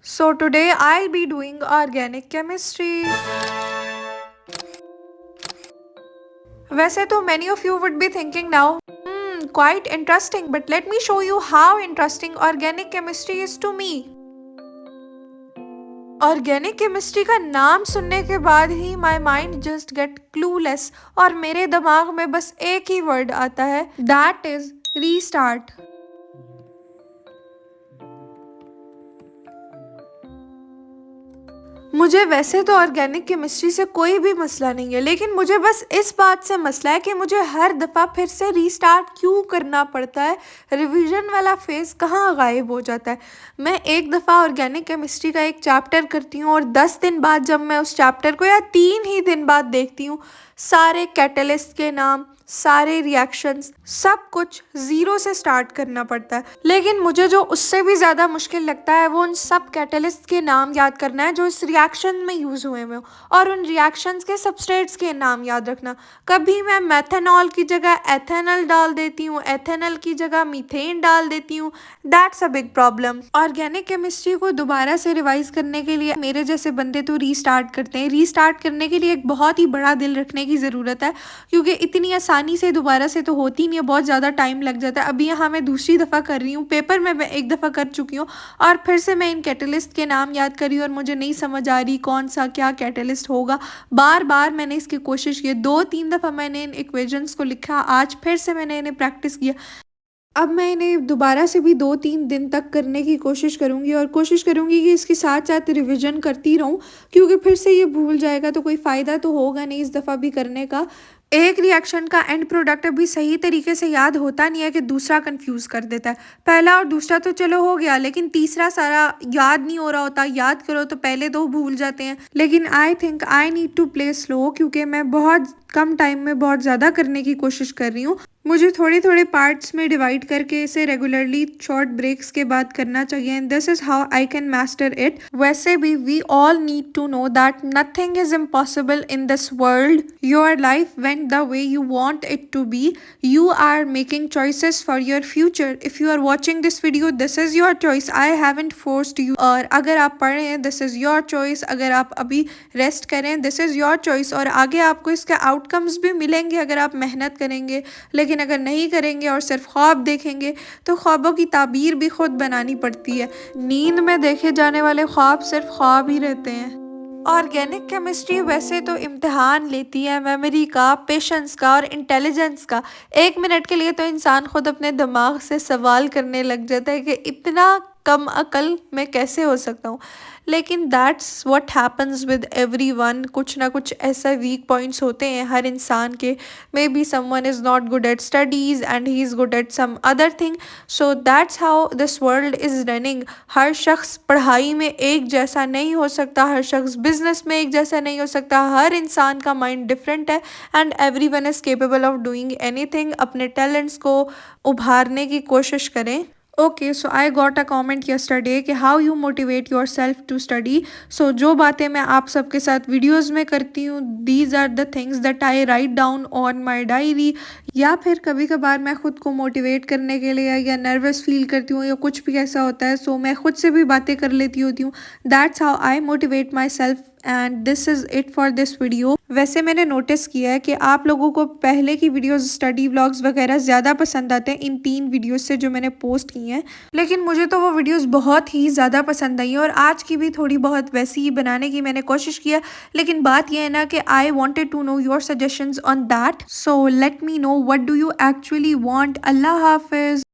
So today I'll be doing organic chemistry. वैसे तो many of you would be thinking now, quite interesting, but let me show you how interesting organic chemistry is to me. Organic chemistry का नाम सुनने के बाद ही my mind just get clueless और मेरे दिमाग में बस एक ही वर्ड आता है, दैट इज रीस्टार्ट। मुझे वैसे तो ऑर्गेनिक केमिस्ट्री से कोई भी मसला नहीं है, लेकिन मुझे बस इस बात से मसला है कि मुझे हर दफ़ा फिर से रीस्टार्ट क्यों करना पड़ता है। रिवीजन वाला फेज़ कहाँ गायब हो जाता है। मैं एक दफ़ा ऑर्गेनिक केमिस्ट्री का एक चैप्टर करती हूँ और 10 दिन बाद जब मैं उस चैप्टर को या 3 ही दिन बाद देखती हूँ, सारे कैटलिस्ट के नाम, सारे रिएक्शंस, सब कुछ ज़ीरो से स्टार्ट करना पड़ता है। लेकिन मुझे जो उससे भी ज़्यादा मुश्किल लगता है वो उन सब कैटलिस्ट के नाम याद करना है जो इस रिएक्शन में यूज़ हुए हुए और उन रिएक्शंस के सबस्ट्रेट्स के नाम याद रखना। कभी मैं मेथनॉल की जगह एथेनॉल डाल देती हूँ, एथेनॉल की जगह मीथेन डाल देती हूँ। That's a big problem. Organic chemistry को दोबारा से रिवाइज करने के लिए मेरे जैसे बंदे तो रीस्टार्ट करते हैं। रीस्टार्ट करने के लिए एक बहुत ही बड़ा दिल रखने की ज़रूरत है, क्योंकि इतनी आसानी से दोबारा से तो होती नहीं है, बहुत ज़्यादा टाइम लग जाता है। अभी यहाँ मैं दूसरी दफ़ा कर रही हूँ, पेपर में मैं एक दफ़ा कर चुकी हूँ और फिर से मैं इन कैटलिस्ट के नाम याद कर रही हूँ और मुझे नहीं समझ आ रही कौन सा क्या कैटलिस्ट होगा। बार बार मैंने इसकी कोशिश की, 2-3 दफ़ा मैंने इन इक्वेशंस को लिखा, आज फिर से मैंने इन्हें प्रैक्टिस किया। अब मैं इन्हें दोबारा से भी 2-3 दिन तक करने की कोशिश करूँगी और कोशिश करूँगी कि इसके साथ साथ रिवीजन करती रहूँ, क्योंकि फिर से ये भूल जाएगा तो कोई फ़ायदा तो होगा नहीं इस दफ़ा भी करने का। एक रिएक्शन का एंड प्रोडक्ट अभी सही तरीके से याद होता नहीं है कि दूसरा कंफ्यूज कर देता है। पहला और दूसरा तो चलो हो गया, लेकिन तीसरा सारा याद नहीं हो रहा होता। याद करो तो पहले दो भूल जाते हैं। लेकिन I think I need to play slow, क्योंकि मैं बहुत कम टाइम में बहुत ज़्यादा करने की कोशिश कर रही हूँ। मुझे थोड़े थोड़े पार्ट्स में डिवाइड करके इसे रेगुलरली शॉर्ट ब्रेक्स के बाद करना चाहिए, and this is how I can master it. वैसे भी we all need to know that nothing is impossible in this world. Your life went the way you want it to be. You are making choices for your future. If you are watching this video, this is your choice. I haven't forced you. और अगर आप पढ़ रहे हैं, this is your choice. अगर आप अभी rest करें, दिस इज़ योर चॉइस। और आगे आपको इसके आउटकम्स भी मिलेंगे अगर आप मेहनत करेंगे। लेकिन अगर नहीं करेंगे और सिर्फ ख्वाब देखेंगे तो ख्वाबों की ताबीर भी खुद बनानी पड़ती है। नींद में देखे जाने वाले ख्वाब सिर्फ ख्वाब ही रहते हैं। ऑर्गेनिक केमिस्ट्री वैसे तो इम्तिहान लेती है मेमोरी का, पेशेंस का और इंटेलिजेंस का। 1 मिनट के लिए तो इंसान खुद अपने दिमाग से सवाल करने लग जाता है कि इतना कम अकल मैं कैसे हो सकता हूँ। लेकिन that's what happens with everyone. कुछ ना कुछ ऐसा वीक पॉइंट्स होते हैं हर इंसान के। Maybe someone is not good at studies and he is good at some other thing. So that's how this world is running. हर शख्स पढ़ाई में एक जैसा नहीं हो सकता, हर शख्स बिजनेस में एक जैसा नहीं हो सकता। हर इंसान का माइंड डिफरेंट है and everyone is capable of doing anything. अपने टैलेंट्स को उभारने की कोशिश करें। Okay, so I got a comment yesterday कि how you motivate yourself to study. So जो बातें मैं आप सबके साथ वीडियोज़ में करती हूँ, these are the things that I write down on my diary. या फिर कभी कभार मैं खुद को मोटिवेट करने के लिए या नर्वस फील करती हूँ या कुछ भी ऐसा होता है, सो मैं खुद से भी बातें कर लेती होती हूँ। That's how I motivate my self and this is it for this video. वैसे मैंने नोटिस किया है कि आप लोगों को पहले की वीडियोस, स्टडी व्लॉग्स वगैरह ज़्यादा पसंद आते हैं इन 3 वीडियोस से जो मैंने पोस्ट की हैं। लेकिन मुझे तो वो वीडियोस बहुत ही ज़्यादा पसंद आई और आज की भी थोड़ी बहुत वैसी ही बनाने की मैंने कोशिश किया। लेकिन बात यह है ना कि I wanted to know your suggestions on that, so let me know what do you actually want. अल्लाह हाफिज़।